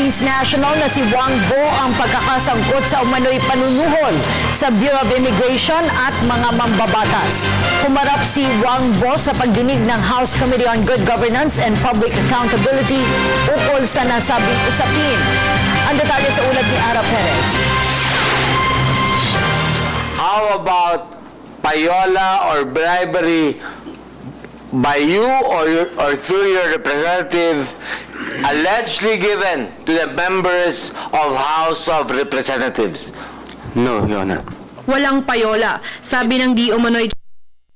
Chinese national na si Wang Bo ang pagkakasangkot sa umano'y panunuhol sa Bureau of Immigration at mga mambabatas. Humarap si Wang Bo sa pagdinig ng House Committee on Good Governance and Public Accountability ukol sa nasabing usapin. Ang detalye sa ulat ni Ara Perez. How about payola or bribery by you or through your representative allegedly given to the members of House of Representatives? No, Your Honor. Walang payola, sabi ng di umano'y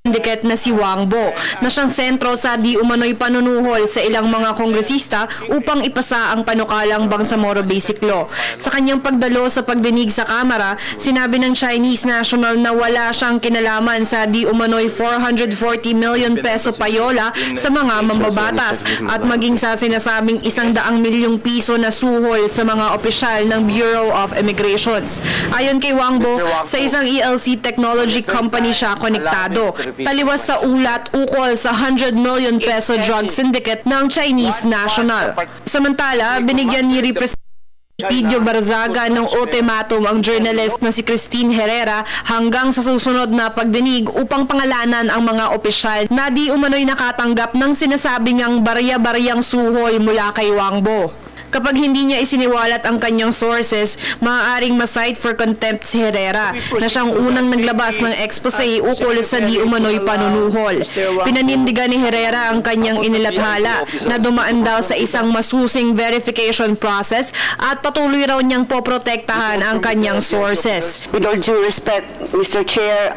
syndicate na si Wang Bo, na siyang sentro sa di umano'y panunuhol sa ilang mga kongresista upang ipasa ang panukalang Bangsamoro Basic Law. Sa kanyang pagdalo sa pagdinig sa Kamara, sinabi ng Chinese national na wala siyang kinalaman sa di umano'y 440 million peso payola sa mga mambabatas at maging sa sinasabing 100 milyong piso na suhol sa mga opisyal ng Bureau of Immigrations. Ayon kay Wang Bo, sa isang ELC technology company siya konektado. Taliwas sa ulat ukol sa 100 million peso drug syndicate ng Chinese national. Samantala, binigyan ni Representative Barzaga ng ultimatum ang journalist na si Christine Herrera hanggang sa susunod na pagdinig upang pangalanan ang mga opisyal na di umano'y nakatanggap ng sinasabing ang barya-baryang suhol mula kay Wang Bo. Kapag hindi niya isiniwalat ang kanyang sources, maaaring ma-cite for contempt si Herrera na siyang unang naglabas ng expose ukol sa di umano'y panunuhol. Pinanindigan ni Herrera ang kanyang inilathala na dumaan daw sa isang masusing verification process at patuloy raw niyang poprotektahan ang kanyang sources. With all due respect, Mr. Chair,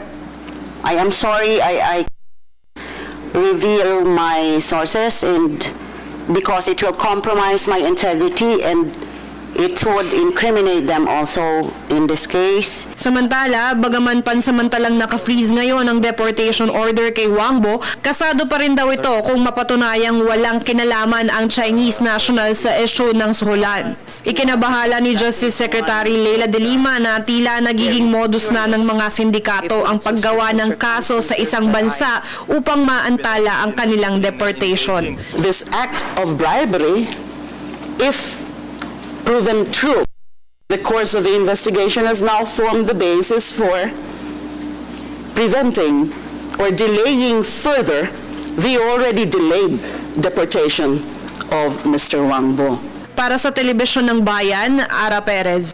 I am sorry I reveal my sources and because it will compromise my integrity and it would incriminate them also in this case. Samantala, bagaman pansamantalang naka-freeze ngayon ang deportation order kay Wang Bo, kasado pa rin daw ito kung mapatunayang walang kinalaman ang Chinese national sa issue ng suhulan. Ikinabahala ni Justice Secretary Leila de Lima na tila nagiging modus na ng mga sindikato ang paggawa ng kaso sa isang bansa upang maantala ang kanilang deportation. This act of bribery, if proven true, the course of the investigation has now formed the basis for preventing or delaying further the already delayed deportation of Mr. Wang Bo. Para sa Telebisyon ng Bayan, Ara Perez.